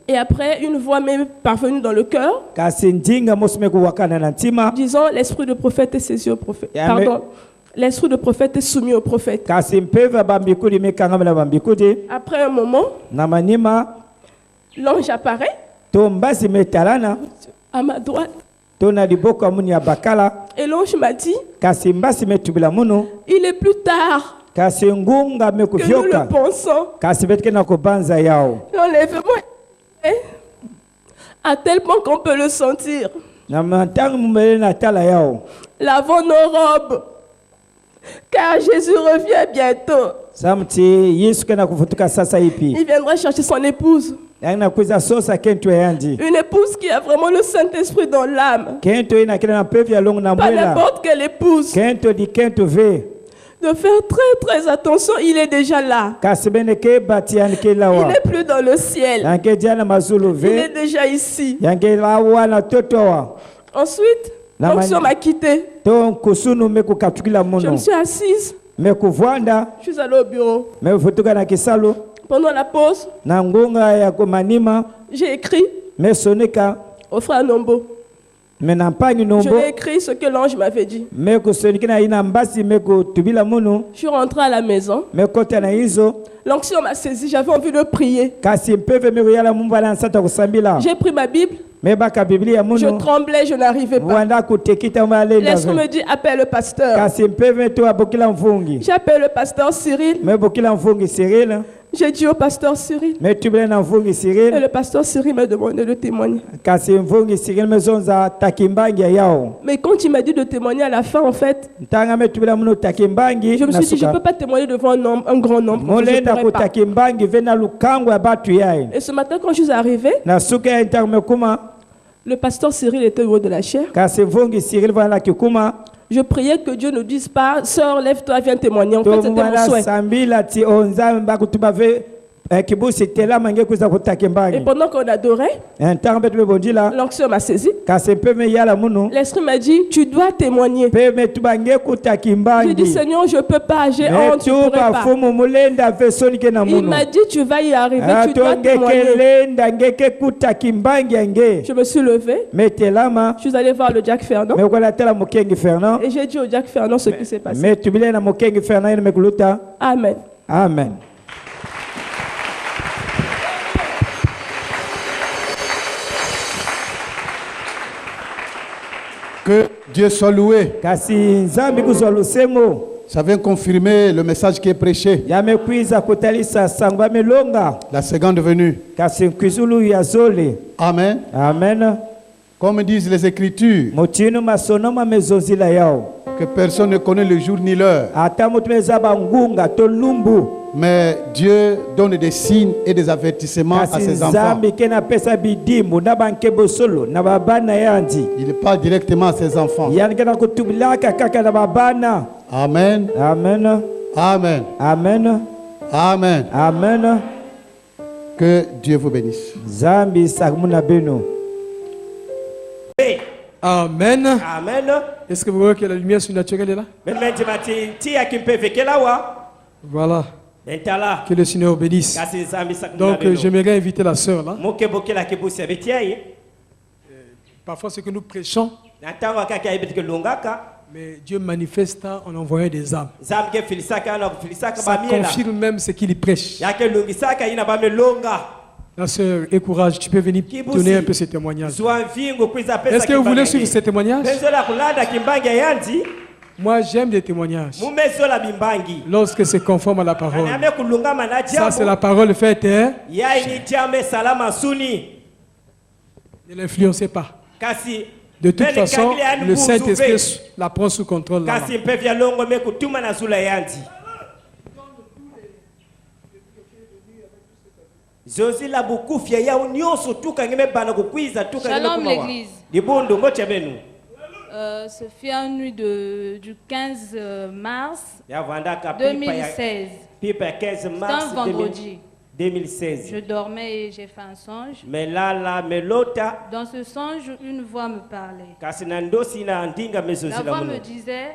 Et après, une voix m'est parvenue dans le cœur, disant, l'esprit de prophète est saisi au prophète. Pardon, l'esprit de prophète est soumis au prophète. Après un moment, l'ange apparaît à ma droite. Et l'ange m'a dit, il est plus tard que nous le pensons. L'enlèvement est à tel point qu'on peut le sentir. Lavons nos robes, car Jésus revient bientôt. Il viendra chercher son épouse. Une épouse qui a vraiment le Saint-Esprit dans l'âme. Pas n'importe quelle épouse. De faire très très attention, il est déjà là. Il n'est plus dans le ciel. Il est déjà ici. Ensuite, l'onction m'a quitté. Je me suis assise. Je suis allée au bureau. Pendant la pause, j'ai écrit au frère Nombo. Je lui ai écrit ce que l'ange m'avait dit. Je suis rentré à la maison. L'onction m'a saisi, j'avais envie de prier. J'ai pris ma Bible. Je tremblais, je n'arrivais pas. L'esprit me dit, appelle le pasteur. J'appelle le pasteur Cyril. J'ai dit au pasteur Cyril. Et le pasteur Cyril m'a demandé de témoigner. Mais quand il m'a dit de témoigner à la fin, en fait, je me suis dit, je ne peux pas témoigner devant un grand nombre. Et ce matin, quand je suis arrivé, le pasteur Cyril était au haut de la chair. Je priais que Dieu ne dise pas, sœur, lève-toi, viens témoigner. En fait, c'était mon souhait. Et pendant qu'on adorait, l'onction m'a saisi. L'esprit m'a dit, tu dois témoigner. J'ai dit, Seigneur, je ne peux pas, j'ai honte, je ne pourrai pas. Il m'a dit, tu vas y arriver, tu dois témoigner. Je me suis levé. Je suis allé voir le Jack Fernand. Et j'ai dit au Jack Fernand ce qui s'est passé. Amen. Amen. Que Dieu soit loué. Ça vient confirmer le message qui est prêché. La seconde venue. Amen. Amen. Comme disent les Écritures, que personne ne connaît le jour ni l'heure. Mais Dieu donne des signes et des avertissements à ses enfants. Il parle directement à ses enfants. Amen. Amen. Amen. Amen. Amen. Amen. Que Dieu vous bénisse. Amen. Amen. Est-ce que vous voyez que la lumière surnaturelle est là? Voilà. Que le Seigneur bénisse. Donc j'aimerais inviter la sœur là. Parfois ce que nous prêchons, mais Dieu manifeste en envoyant des âmes. Ça confirme même ce qu'il prêche. La sœur, encourage, tu peux venir donner un peu ce témoignage. Est-ce que vous voulez suivre ce témoignage? Moi, j'aime des témoignages. Lorsque c'est conforme à la parole. Ça, c'est la parole faite. Hein? Ne l'influencez pas. De toute façon, le Saint-Esprit la prend sous contrôle. Shalom l'église. Ce fut la nuit du 15 mars 2016. C'était un vendredi. 2016. Je dormais et j'ai fait un songe. Dans ce songe, une voix me parlait. La voix me disait,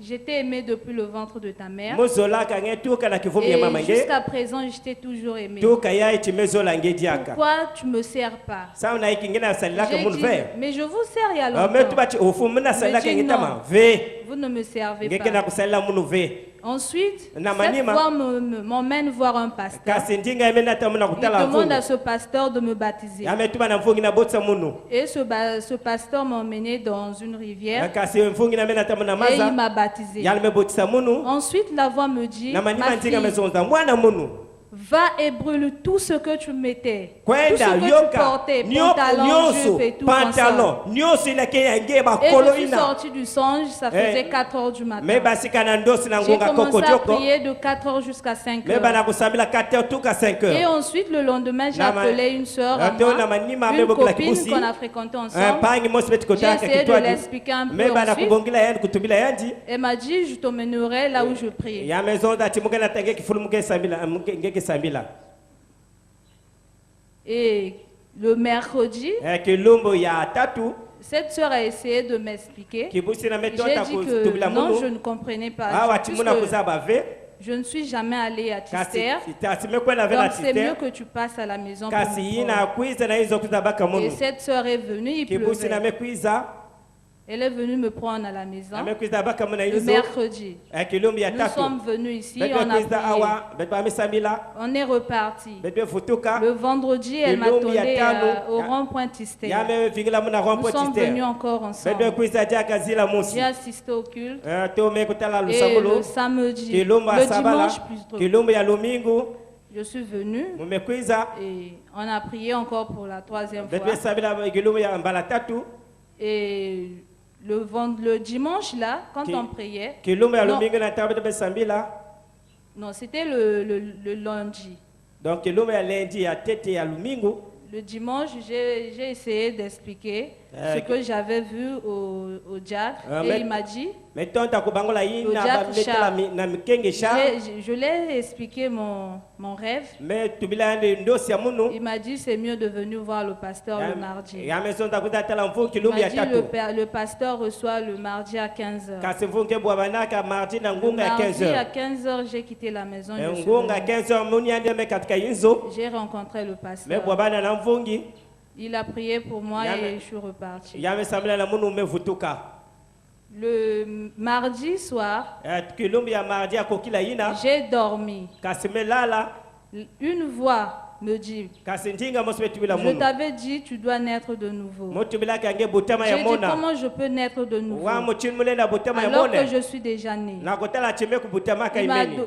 J'étais aimé depuis le ventre de ta mère. Et jusqu'à présent, je t'ai toujours aimé. Pourquoi tu ne me sers pas? J'ai dit, mais je vous sers il y a longtemps. Il me dit, non, vous ne me servez pas. Ensuite, cette fois m'emmène voir un pasteur. Il demande à ce pasteur de me baptiser. Et ce pasteur m'a emmené dans une rivière. Et il m'a baptisé. Ensuite, la voix me dit, ma fille, va et brûle tout ce que tu mettais, tout ce que tu portais, pantalon, jupe et tout ensemble. Et je suis sortie du songe, ça faisait 4 heures du matin. J'ai commencé à prier de 4 heures jusqu'à 5 heures. Et ensuite, le lendemain, j'ai appelé une soeur à moi, une copine qu'on a fréquentée ensemble. J'ai essayé de l'expliquer un peu ensuite. Elle m'a dit, je t'emmènerai là où je prie. Et le mercredi, cette soeur a essayé de m'expliquer. J'ai dit que non, je ne comprenais pas. Je ne suis jamais allée à Tister. Donc c'est mieux que tu passes à la maison pour me prendre. Et cette soeur est venue, il pleuvait. Elle est venue me prendre à la maison le mercredi. Nous sommes venus ici, on a prié. On est reparti. Le vendredi, elle m'a tourné au rond-point Tister. Nous sommes venus encore ensemble. J'ai assisté au culte. Et le samedi, le dimanche plutôt, je suis venue et on a prié encore pour la 3e fois. Et le dimanche là, quand on priait, non, c'était le lundi. Donc le dimanche, j'ai essayé d'expliquer ce que j'avais vu au diacre et il m'a dit, au diacre Charles, je l'ai expliqué mon rêve. Il m'a dit c'est mieux de venir voir le pasteur le mardi. Il m'a dit le pasteur reçoit le mardi à 15h. Le mardi à 15h, j'ai quitté la maison. J'ai rencontré le pasteur. Il a prié pour moi et je suis reparti. Le mardi soir, j'ai dormi. Une voix me dit, je t'avais dit, tu dois naître de nouveau. J'ai dit, comment je peux naître de nouveau alors que je suis déjà né?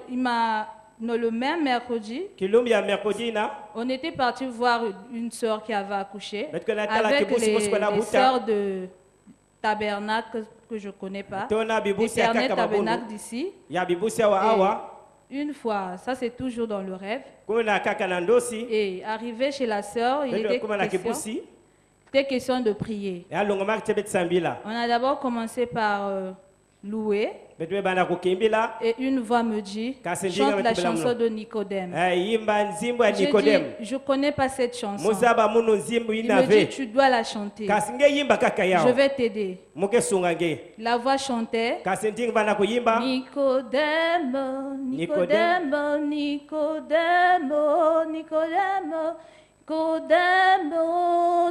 Il m'a le même mercredi, on était parti voir une sœur qui avait accouché avec les sœurs de tabernacle que je ne connais pas, l'éternel tabernacle d'ici. Une fois, ça c'est toujours dans le rêve, et arrivé chez la sœur, il était question de prier. On a d'abord commencé par louer. Et une voix me dit, chante la chanson de Nicodème. J'ai dit, je ne connais pas cette chanson. Il me dit, tu dois la chanter. Je vais t'aider. La voix chantait, Nicodème, Nicodème, Nicodème, Nicodème, Nicodème,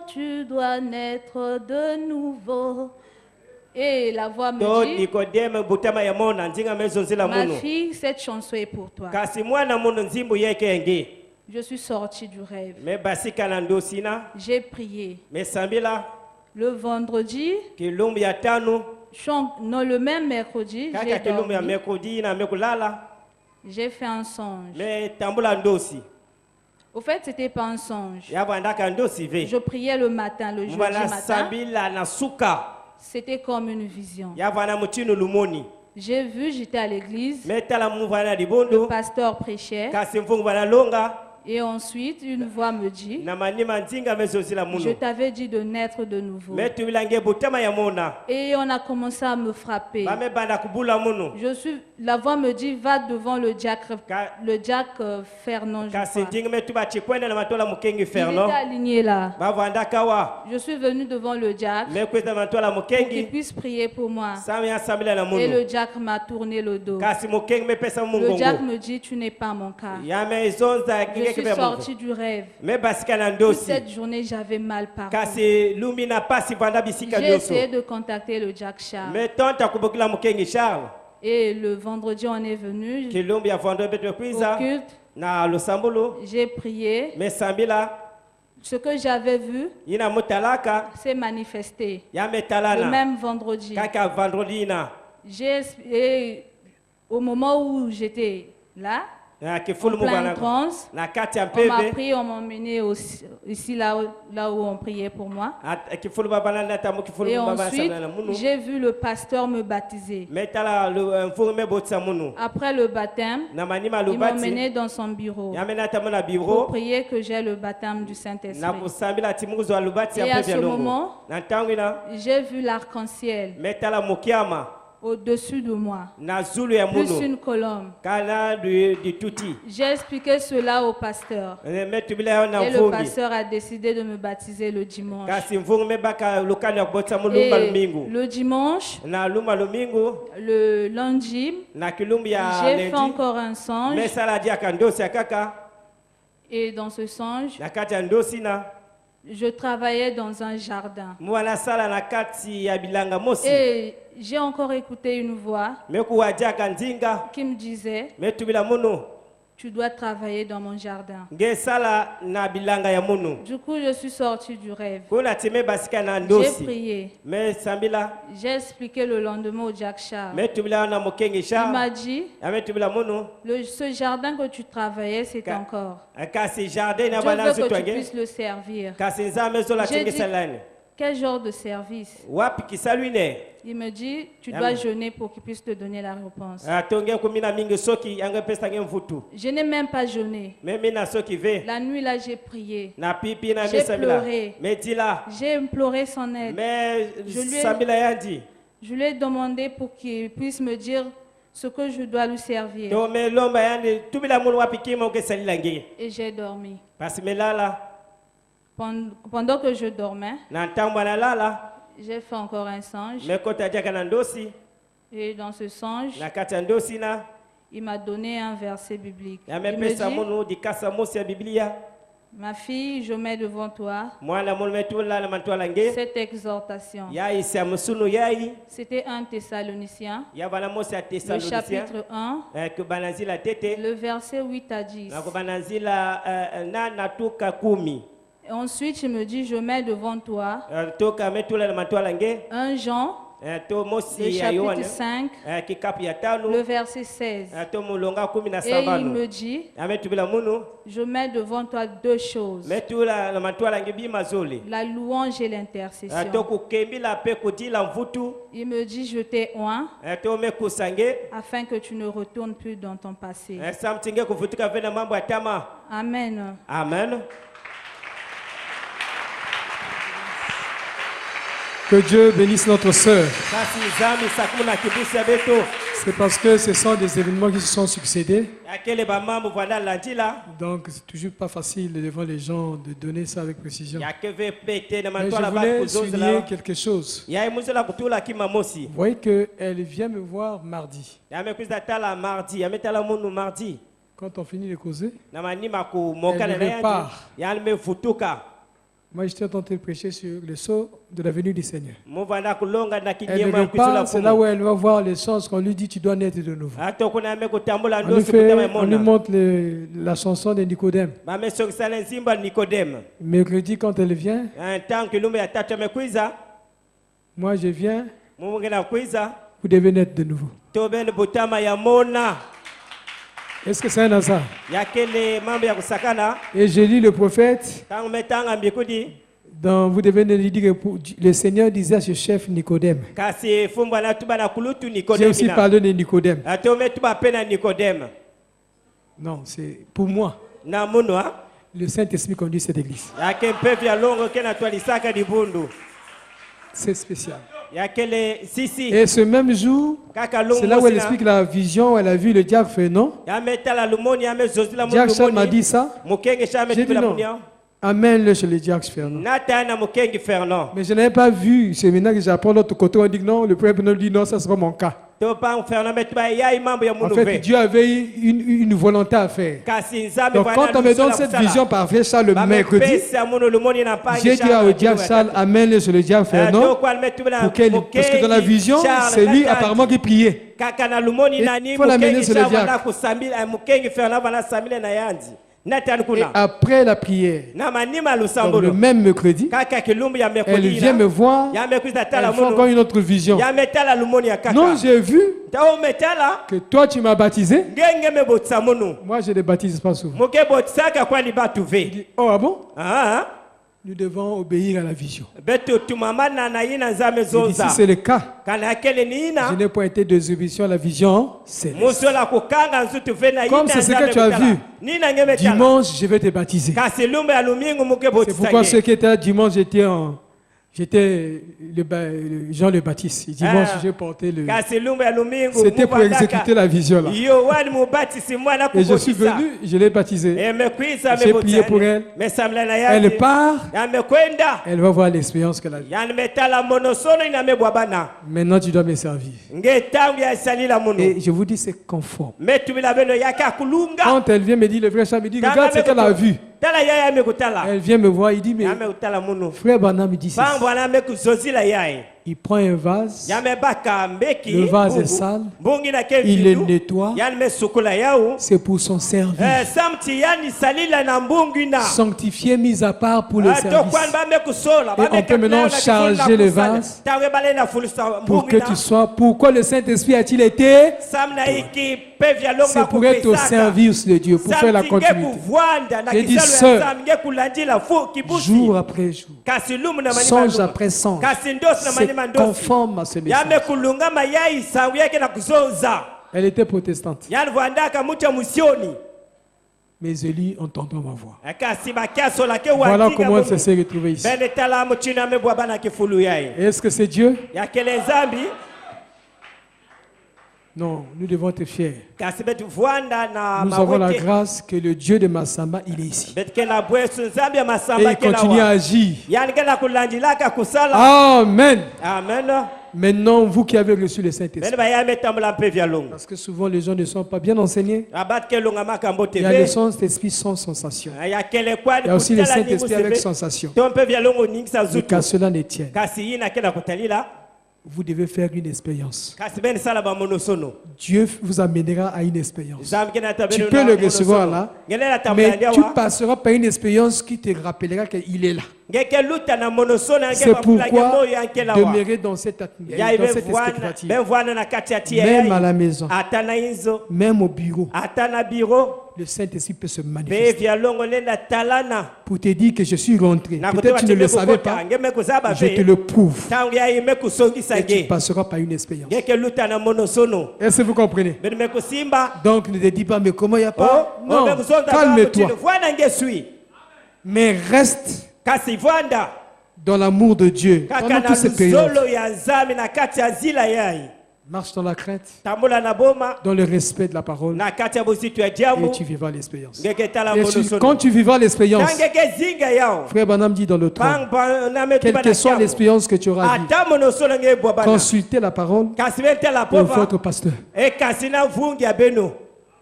tu dois naître de nouveau. Et la voix me dit, ma fille, cette chanson est pour toi. Je suis sortie du rêve. J'ai prié. Le vendredi, non, le même mercredi, j'ai dormi. J'ai fait un songe. Au fait, ce n'était pas un songe. Je priais le matin, le jeudi matin. C'était comme une vision. J'ai vu, j'étais à l'église. Le pasteur prêchait. Et ensuite, une voix me dit, je t'avais dit de naître de nouveau. Et on a commencé à me frapper. la voix me dit, va devant le diacre Fernand. Il était aligné là. Je suis venu devant le diacre pour qu'il puisse prier pour moi. Et le diacre m'a tourné le dos. Le diacre me dit, tu n'es pas mon cas. Je suis sorti du rêve. Toute cette journée, j'avais mal partout. J'ai essayé de contacter le diacre Charles. Et le vendredi, on est venu au culte. J'ai prié. Ce que j'avais vu s'est manifesté le même vendredi. Au moment où j'étais là, en pleine transe, on m'a pris, on m'a emmené ici là où on priait pour moi. Et ensuite, j'ai vu le pasteur me baptiser. Après le baptême, il m'a emmené dans son bureau pour prier que j'ai le baptême du Saint-Esprit. Et à ce moment, j'ai vu l'arc-en-ciel au-dessus de moi, plus une colombe. J'ai expliqué cela au pasteur. Et le pasteur a décidé de me baptiser le dimanche. Et le dimanche, le lundi, j'ai fait encore un songe. Et dans ce songe, je travaillais dans un jardin. Et j'ai encore écouté une voix qui me disait, tu dois travailler dans mon jardin. Du coup, je suis sortie du rêve. J'ai prié. J'ai expliqué le lendemain au diacre Charles. Il m'a dit, ce jardin que tu travaillais, c'est encore. Je veux que tu puisses le servir. J'ai dit, quel genre de service? Il me dit, tu dois jeûner pour qu'il puisse te donner la réponse. Je n'ai même pas jeûné. La nuit là, j'ai prié. J'ai pleuré. J'ai imploré son aide. Je lui ai demandé pour qu'il puisse me dire ce que je dois lui servir. Et j'ai dormi. Pendant que je dormais, j'ai fait encore un songe. Et dans ce songe, il m'a donné un verset biblique. Il me dit, ma fille, je mets devant toi cette exhortation. C'était 1 Thessaloniciens, le chapitre 1, le verset 8 à 10. Et ensuite, je me dis, je mets devant toi 1 Jean, le chapitre 5, le verset 16. Et il me dit, je mets devant toi deux choses, la louange et l'intercession. Il me dit, je t'ai oint afin que tu ne retournes plus dans ton passé. Amen. Amen. Que Dieu bénisse notre sœur. C'est parce que ce sont des événements qui se sont succédés. Donc c'est toujours pas facile devant les gens de donner ça avec précision. Mais je voulais souligner quelque chose. Vous voyez qu'elle vient me voir mardi. Quand on finit de causer, elle repart. Moi, j'étais en train de prêcher sur le sceau de la venue du Seigneur. Elle repart, c'est là où elle va voir les choses qu'on lui dit, tu dois naître de nouveau. On lui montre la chanson de Nicodème. Mercredi, quand elle vient, moi je viens, vous devez naître de nouveau. Est-ce que c'est un hasard? Et j'ai lu le prophète. Donc vous devez lui dire que le Seigneur disait à ce chef Nicodème. J'ai aussi parlé de Nicodème. Non, c'est pour moi. Le Saint-Esprit conduit cette église. C'est spécial. Et ce même jour, c'est là où elle explique la vision où elle a vu le diacre Fernand. Diacre Charles m'a dit ça. J'ai dit non. Amène-le chez le diacre Fernand. Mais je n'avais pas vu. C'est maintenant que j'apprends de l'autre côté. On dit non, le prêtre dit non, ça ne sera pas mon cas. En fait, Dieu avait une volonté à faire. Donc quand on me donne cette vision par frère Charles le mercredi, j'ai dit au diacre Charles, amène-le chez le diacre Fernand. Parce que dans la vision, c'est lui apparemment qui priait. Il faut l'amener chez le diacre. Et après la prière, donc le même mercredi, elle vient me voir, elle fait encore une autre vision. Non, j'ai vu que toi tu m'as baptisé. Moi je ne baptise pas souvent. Il dit, oh ah bon? Nous devons obéir à la vision. Et si c'est le cas, je n'ai pas été désobéissant à la vision céleste. Comme c'est ce que tu as vu, dimanche, je vais te baptiser. C'est pourquoi ceux qui étaient là dimanche, j'étais Jean le Baptiste. Dimanche, j'ai porté le... C'était pour exécuter la vision là. Et je suis venu, je l'ai baptisé. J'ai prié pour elle. Elle part. Elle va voir l'expérience qu'elle a vue. Maintenant, tu dois me servir. Et je vous dis, c'est conforme. Quand elle vient me dire, le frère Charles me dit, regarde ce qu'elle a vu. Elle vient me voir, il dit, mais frère Branham me dit ceci. Il prend un vase, le vase est sale, il le nettoie, c'est pour son service. Sanctifié, mis à part pour le service. Et on peut maintenant charger le vase pour que tu sois... Pourquoi le Saint-Esprit a-t-il été? C'est pour être au service de Dieu, pour faire la continuité. J'ai dit, sœur, jour après jour, songe après songe, c'est conforme à ce message. Elle était protestante. Mes élus ont entendu ma voix. Voilà comment elle s'est retrouvée ici. Est-ce que c'est Dieu? Non, nous devons être fiers. Nous avons la grâce que le Dieu de Massamba, il est ici. Et il continue à agir. Amen. Maintenant, vous qui avez reçu le Saint-Esprit. Parce que souvent, les gens ne sont pas bien enseignés. Il y a le Saint-Esprit sans sensation. Il y a aussi le Saint-Esprit avec sensation. Et qu'à cela ne tienne, vous devez faire une expérience. Dieu vous amènera à une expérience. Tu peux le recevoir là, mais tu passeras par une expérience qui te rappellera qu'il est là. C'est pourquoi demeurer dans cette atmosphère, dans cette expectative. Même à la maison, même au bureau, le Saint-Esprit peut se manifester pour te dire que je suis rentré. Peut-être tu ne le savais pas, je te le prouve. Et tu passeras par une expérience. Est-ce que vous comprenez? Donc ne te dis pas, mais comment il n'y a pas? Non, calme-toi. Mais reste dans l'amour de Dieu pendant toutes ces périodes. Marche dans la crainte, dans le respect de la parole, et tu vivras l'expérience. Quand tu vivras l'expérience, frère Branham dit dans le train, quelle que soit l'expérience que tu auras vue, consultez la parole pour votre pasteur.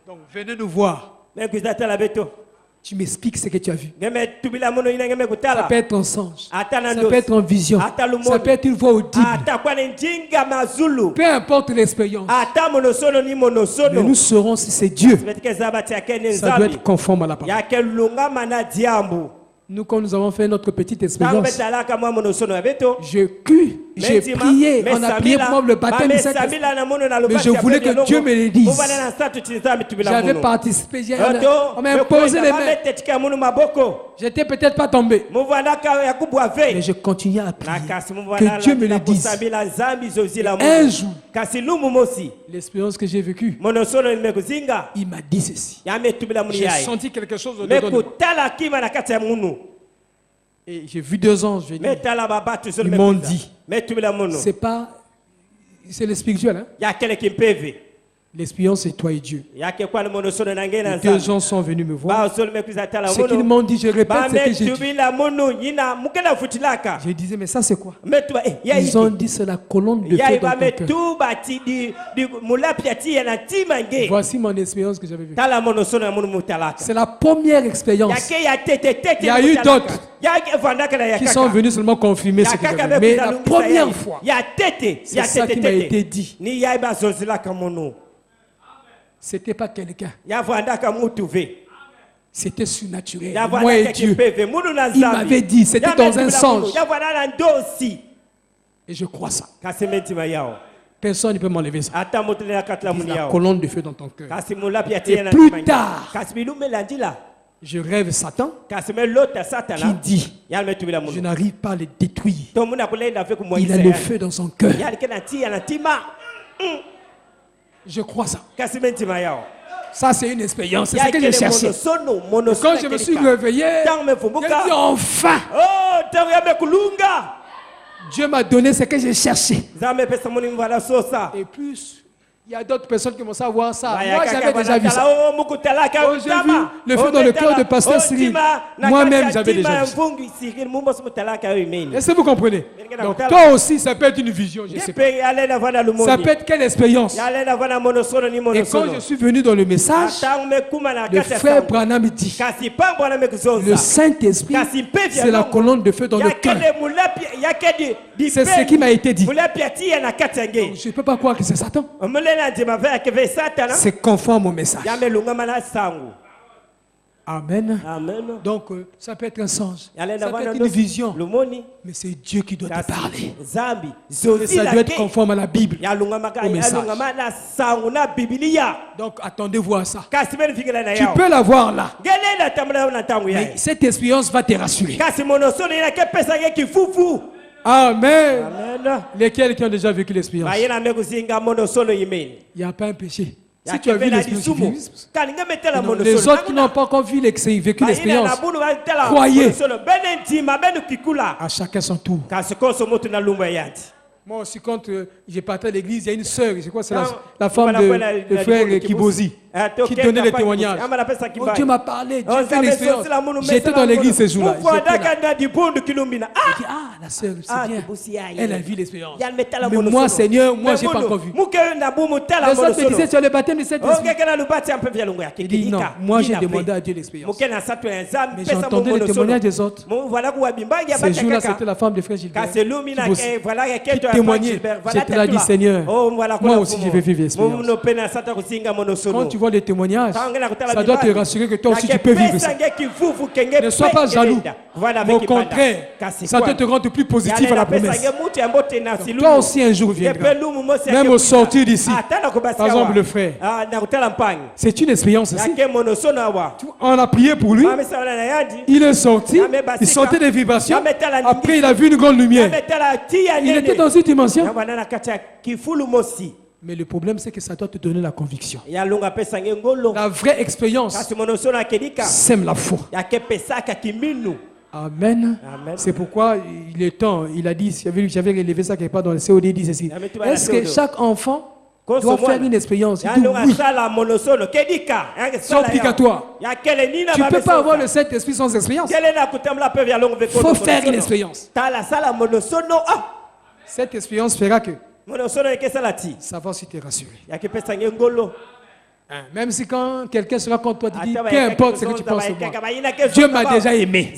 Donc venez nous voir. Tu m'expliques ce que tu as vu. Ça peut être un songe, ça peut être en vision, ça peut être une voix audible. Peu importe l'expérience. Mais nous saurons si c'est Dieu. Ça doit être conforme à la parole. Nous, quand nous avons fait notre petite expérience, j'ai cru, j'ai prié, on a prié pour moi le baptême de Saint-Esprit. Mais je voulais que Dieu me le dise. J'avais participé, on m'a imposé les mains. J'étais peut-être pas tombé. Mais je continuais à prier. Que Dieu me le dise. Un jour, l'expérience que j'ai vécue, il m'a dit ceci. J'ai senti quelque chose au dedans de moi. Et j'ai vu 2 anges venir. Ils m'ont dit, c'est le spirituel. Hein? L'espion, c'est toi et Dieu. Les 2 gens sont venus me voir. Ce qu'ils m'ont dit, je répète ce que j'ai dit. Je disais, mais ça c'est quoi? Ils ont dit, c'est la colonne de feu dans ton cœur. Voici mon expérience que j'avais vue. C'est la première expérience. Il y a eu d'autres qui sont venus seulement confirmer ce que j'avais vu. Mais la première fois, c'est ça qui m'a été dit. C'était pas quelqu'un. C'était surnaturel. Moi et Dieu. Il m'avait dit, c'était dans un songe. Et je crois ça. Personne ne peut m'enlever ça. La colonne de feu dans ton cœur. Et plus tard, je rêve Satan qui dit, je n'arrive pas à le détruire. Il a le feu dans son cœur. Je crois ça. Ça, c'est une expérience. C'est ce que je cherchais. Quand je me suis réveillé, j'ai dit enfin. Dieu m'a donné ce que j'ai cherché. Et plus, il y a d'autres personnes qui vont savoir ça. Moi, j'avais déjà vu ça. Quand j'ai vu le feu dans le cœur de Pasteur Cyril, moi-même, j'avais déjà vu ça. Est-ce que vous comprenez? Donc, toi aussi, ça peut être une vision. Je sais pas. Ça peut être quelle expérience? Et quand je suis venu dans le message, le frère Branham dit, le Saint-Esprit, c'est la colonne de feu dans le cœur. C'est ce qui m'a été dit. Donc, je ne peux pas croire que c'est Satan. C'est conforme au message. Amen. Donc, ça peut être un songe. Ça peut être une vision. Mais c'est Dieu qui doit te parler. Et ça doit être conforme à la Bible, au message. Donc, attendez-vous à ça. Tu peux l'avoir là. Mais cette expérience va te rassurer. Amen. Lesquels qui ont déjà vécu l'expérience? Il n'y a pas un péché. Si tu as vu l'expérience, les autres qui n'ont pas encore vécu l'expérience, croyez. À chacun son tour. Moi aussi, quand j'ai parti à l'église, il y a une sœur, je crois que c'est la femme de frère Kibozi, qui donnait les témoignages. Oh, Dieu m'a parlé, Dieu fait l'expérience. J'étais dans l'église ce jour-là. J'ai dit, la sœur, c'est bien. Elle a vu l'expérience. Mais moi, Seigneur, moi, je n'ai pas encore vu. Les autres me disaient, tu as le baptême de cette esprit. Il dit, non, moi, j'ai demandé à Dieu l'expérience. Mais j'entendais les témoignages des autres. Ce jour-là, c'était la femme de frère Gilbert qui témoignait. J'étais là, dit, Seigneur, moi aussi, je vais vivre l'expérience. Quand tu vois les témoignages, ça doit te rassurer que toi aussi tu peux vivre ça. Ne sois pas jaloux. Au contraire, ça doit te rendre plus positif à la promesse. Donc, toi aussi un jour viendra. Même au sortir d'ici, par exemple le frère, c'est une expérience aussi. On a prié pour lui, il est sorti, il sentait des vibrations, après il a vu une grande lumière. Il était dans une dimension. Mais le problème, c'est que ça doit te donner la conviction. La vraie expérience sème la foi. Amen. C'est pourquoi il est temps, il a dit, j'avais relevé ça quelque part dans le COD, il dit ceci. Est-ce que chaque enfant doit faire une expérience? Il dit oui. C'est obligatoire. Tu ne peux pas avoir le Saint-Esprit sans expérience. Il faut faire une expérience. Cette expérience fera que savoir si tu es rassuré. Même si quand quelqu'un sera contre toi, tu dis, peu importe ce que tu penses de moi, Dieu m'a déjà aimé.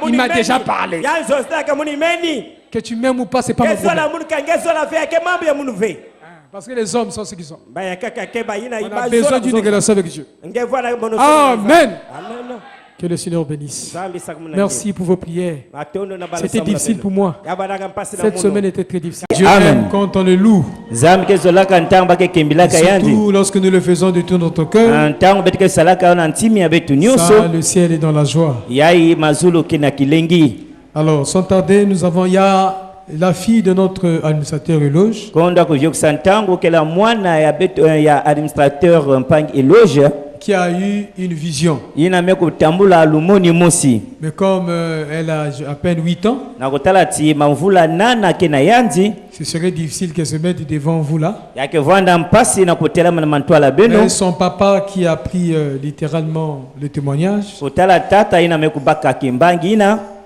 Il m'a déjà parlé. Que tu m'aimes ou pas, ce n'est pas mon problème. Parce que les hommes sont ce qu'ils sont. On a besoin d'une relation avec Dieu. Amen. Que le Seigneur bénisse. Merci pour vos prières. C'était difficile pour moi. Cette semaine était très difficile. Dieu aime quand on le loue. Surtout lorsque nous le faisons de tout notre cœur. Ça, le ciel est dans la joie. Alors, sans tarder, nous avons la fille de notre administrateur éloge. qui a eu une vision. Mais comme elle a à peine 8 ans, ce serait difficile qu'elle se mette devant vous là. Et son papa qui a pris littéralement le témoignage,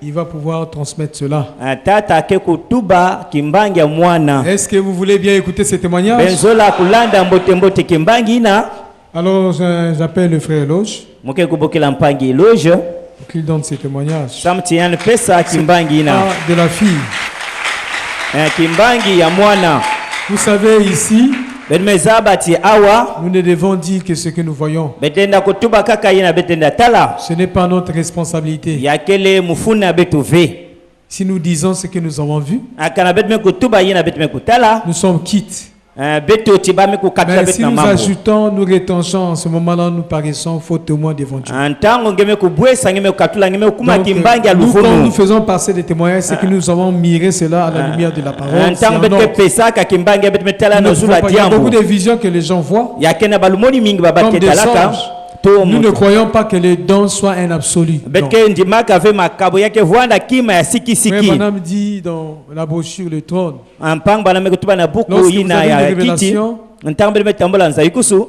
il va pouvoir transmettre cela. Est-ce que vous voulez bien écouter ce témoignage? Alors j'appelle le frère Loge pour qu'il donne ses témoignages. De la fille. Vous savez ici, nous ne devons dire que ce que nous voyons. Ce n'est pas notre responsabilité. Si nous disons ce que nous avons vu, nous sommes quittes. Mais si nous ajoutons, nous retranchons, en ce moment-là, nous paraissons faux témoins devant Dieu. Donc, nous faisons passer des témoignages, c'est que nous avons miré cela à la lumière de la parole. Il y a beaucoup de visions que les gens voient, comme des songes. Nous ne croyons pas que les dons soient un absolu. Mais Madame dit dans la brochure le trône, lorsque vous avez une révélation,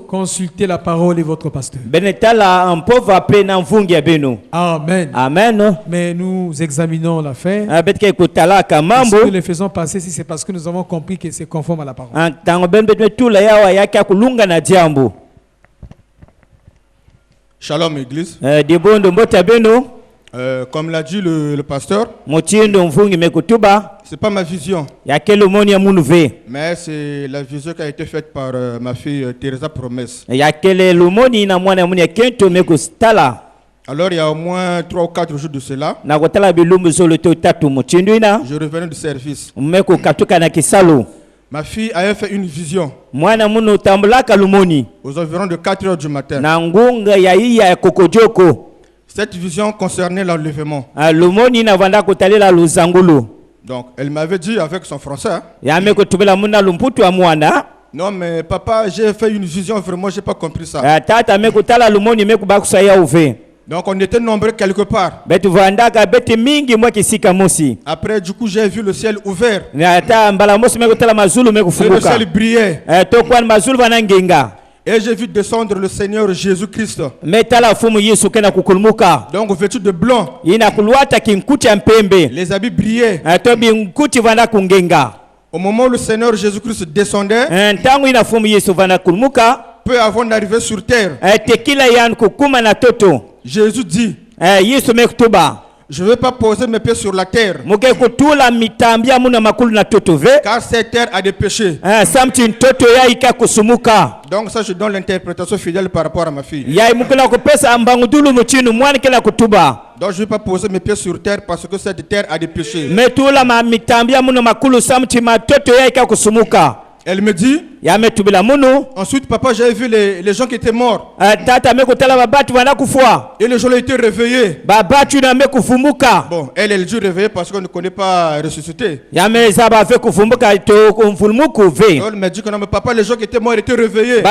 consultez la parole de votre pasteur. Amen. Amen. Mais nous examinons l'affaire. Si nous le faisons passer, si c'est parce que nous avons compris que c'est conforme à la parole. Shalom Église. Comme l'a dit le pasteur, c'est pas ma vision, mais c'est la vision qui a été faite par ma fille Teresa Promesse. Alors il y a au moins 3 ou 4 jours de cela, je revenais du service. Ma fille avait fait une vision aux environs de 4 heures du matin. Cette vision concernait l'enlèvement. Donc elle m'avait dit avec son français, non mais papa, j'ai fait une vision, vraiment j'ai pas compris ça. Donc on était nombreux quelque part. Après du coup j'ai vu le ciel ouvert. Et le ciel brillait. Et j'ai vu descendre le Seigneur Jésus-Christ. Donc vêtu de blanc. Les habits brillaient. Au moment où le Seigneur Jésus-Christ descendait, peu avant d'arriver sur terre, Jésus dit, je ne vais pas poser mes pieds sur la terre, car cette terre a des péchés. Donc ça, je donne l'interprétation fidèle par rapport à ma fille. Donc je ne vais pas poser mes pieds sur terre parce que cette terre a des péchés. Elle me dit, ensuite papa, j'avais vu les gens qui étaient morts. Et les gens ont été réveillés. Bon, elle dit réveillée parce qu'on ne connaît pas ressuscité. Elle me dit que non, mais papa, les gens qui étaient morts étaient réveillés.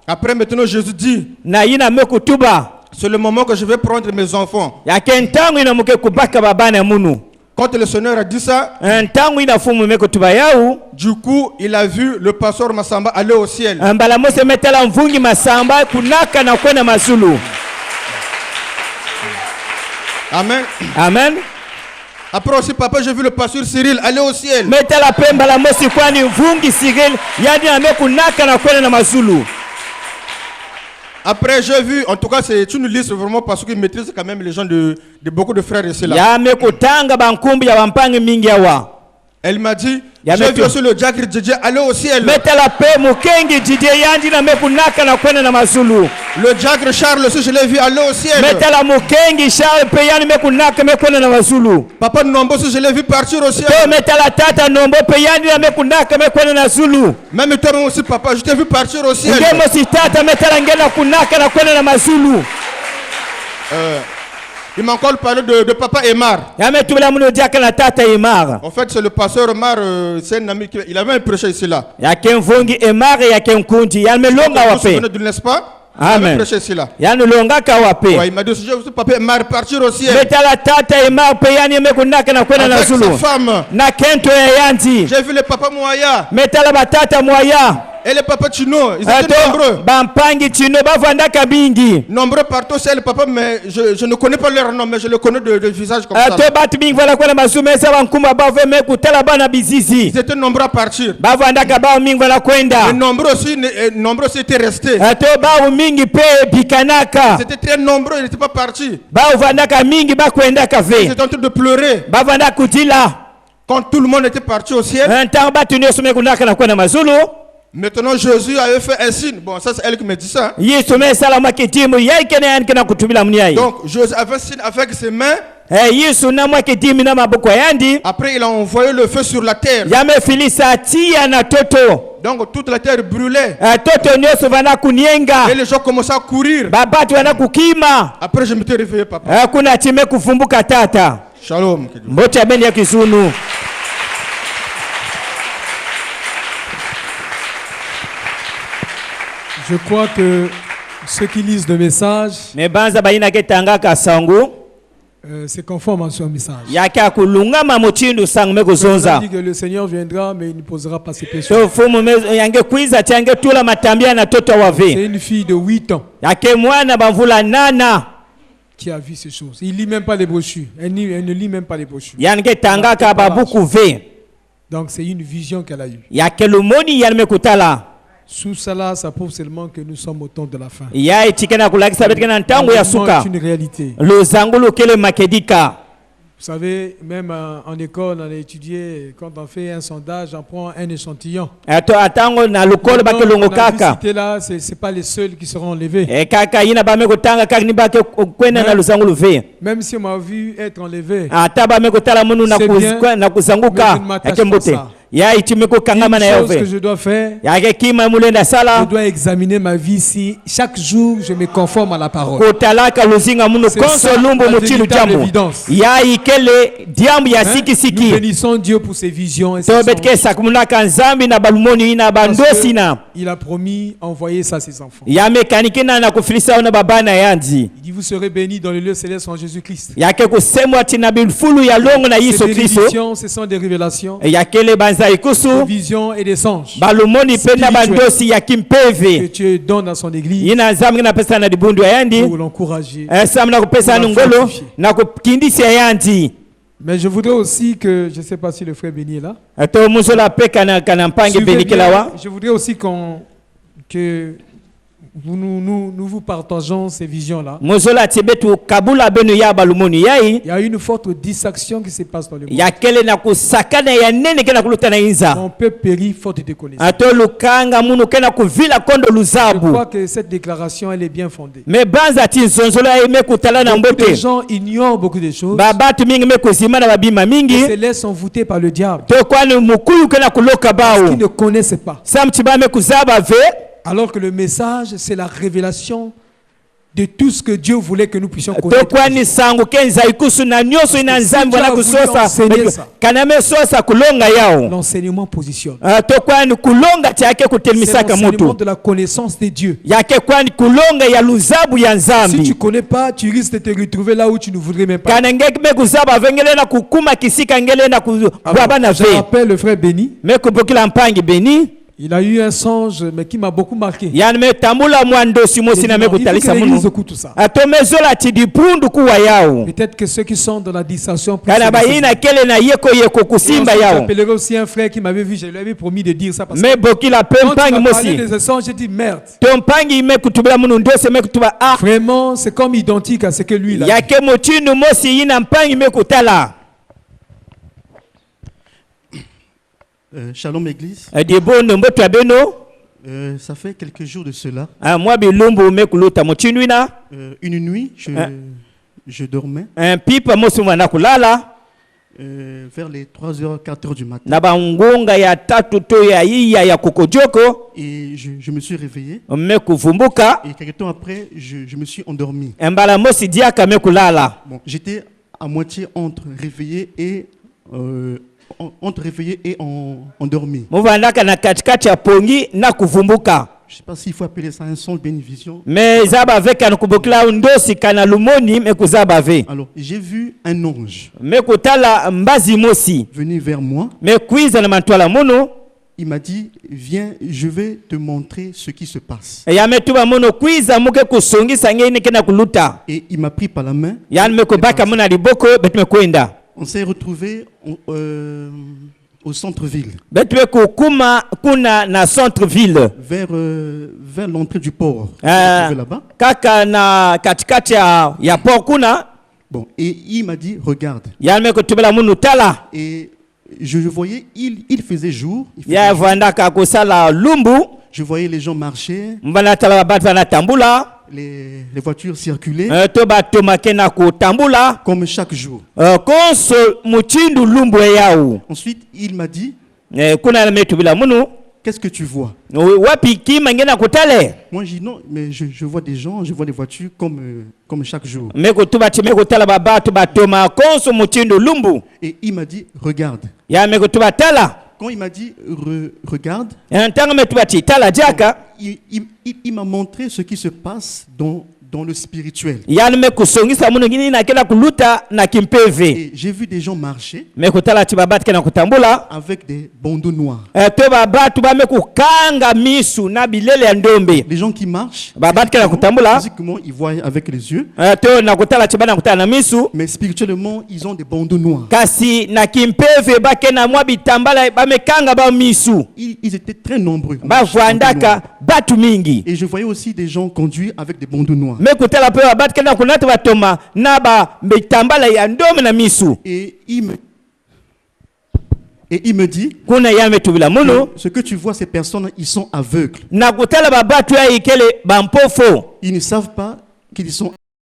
Après maintenant Jésus dit, c'est le moment que je vais prendre mes enfants. Quand le Seigneur a dit ça, du coup, il a vu le pasteur Massamba aller au ciel. Amen. Amen. Après aussi, papa, j'ai vu le pasteur Cyril aller au ciel. Après, j'ai vu, en tout cas, c'est une liste vraiment parce qu'il maîtrise quand même les gens de beaucoup de frères ici là. Elle m'a dit, j'ai vu aussi le diacre Didier aller au ciel. Le diacre Charles aussi, je l'ai vu aller au ciel. Papa Nombo aussi, je l'ai vu partir au ciel. Même toi aussi, papa, je t'ai vu partir au ciel. Il m'a encore parlé de papa Emar. En fait, c'est le pasteur Emar, c'est un ami il avait un prêché ici là. Vous vous souvenez, n'est-ce pas? Amen. Prêché ici là. Ouais, il m'a dit je veux papa Emar partir au ciel. Avec sa femme. J'ai vu le papa Moya. Et le papa Chino, ils étaient nombreux. Nombreux partout, c'est le papa, mais je ne connais pas leur nom, mais je le connais de visage comme ça. Ils étaient nombreux à partir. Et nombreux aussi étaient restés. Ils étaient très nombreux, ils n'étaient pas partis. Ils étaient en train de pleurer. Quand tout le monde était parti au ciel. Maintenant, Jésus avait fait un signe. Bon, ça c'est elle qui me dit ça. Donc, Jésus avait un signe avec ses mains. Après, il a envoyé le feu sur la terre. Donc, toute la terre brûlait. Et les gens commençaient à courir. Après, je m'étais réveillé, papa. Shalom. Je crois que ceux qui lisent le message, c'est conforme à son message. Il dit que le Seigneur viendra, mais il ne posera pas ses péchés. C'est une fille de 8 ans qui a vu ces choses. Il ne lit même pas les brochures. Elle ne lit même pas les brochures. Donc c'est une vision qu'elle a eue. Sous cela, ça prouve seulement que nous sommes au temps de la fin. C'est une réalité. Vous savez, même en école, on a étudié, quand on fait un sondage, on prend un échantillon. Là, ce n'est pas les seuls qui seront enlevés. Même si on m'a vu être enlevé, c'est bien, mais je ne m'attache pas à ça. Une chose que je dois faire, je dois examiner ma vie si chaque jour je me conforme à la parole. C'est ça la véritable évidence. Nous bénissons Dieu pour ses visions et ses songes. Il a promis envoyer ça à ses enfants. Il dit vous serez bénis dans le lieu céleste en Jésus-Christ. Ces bénédictions, ce sont des révélations. Des visions et des songes que Dieu donne à son église pour l'encourager. Mais je voudrais aussi que, je ne sais pas si le frère Béni est là, je voudrais aussi que nous vous partageons ces visions-là. Il y a une forte distraction qui se passe dans le monde. Mon peuple périt faute de connaissance. Je crois que cette déclaration, elle est bien fondée. Beaucoup de gens ignorent beaucoup de choses et se laissent envoûter par le diable parce qu'ils ne connaissent pas. Alors que le message, c'est la révélation de tout ce que Dieu voulait que nous puissions connaître. L'enseignement positionne. C'est l'enseignement de la connaissance de Dieu. Si tu ne connais pas, tu risques de te retrouver là où tu ne voudrais même pas. Je rappelle le frère Béni. Il a eu un songe, mais qui m'a beaucoup marqué. Il faut que l'Église écoute tout ça. Peut-être que ceux qui sont dans la distraction, j'appellerai aussi un frère qui m'avait vu, je lui avais promis de dire ça parce que quand il m'a parlé de ce songe, j'ai dit merde. Vraiment, c'est comme identique à ce que lui il a dit. Shalom Église. Ça fait quelques jours de cela. Une nuit, je dormais. vers les 3h, 4h du matin. Et je me suis réveillé. Et quelques temps après, je me suis endormi. Bon, j'étais à moitié entre réveillé et endormi. Je ne sais pas s'il faut appeler ça un son de bénédiction. Alors, j'ai vu un ange venir vers moi. Il m'a dit, viens, je vais te montrer ce qui se passe. Et il m'a pris par la main. On s'est retrouvés au centre-ville. Vers l'entrée du port. Là-bas. Bon, et il m'a dit, regarde. Et je voyais, il faisait jour. Je voyais les gens marcher. Les voitures circulaient comme chaque jour. Ensuite, il m'a dit, qu'est-ce que tu vois? Moi, je dis non, mais je vois des gens, je vois des voitures comme chaque jour. Et il m'a dit, regarde. Quand il m'a dit regarde, il m'a montré ce qui se passe dans le spirituel. Et j'ai vu des gens marcher avec des bandeaux noirs. Les gens qui marchent, physiquement, ils voient avec les yeux. Mais spirituellement, ils ont des bandeaux noirs. Ils étaient très nombreux. Et je voyais aussi des gens conduire avec des bandeaux noirs. Et il me dit, ce que tu vois, ces personnes, ils sont aveugles. Ils ne savent pas qu'ils sont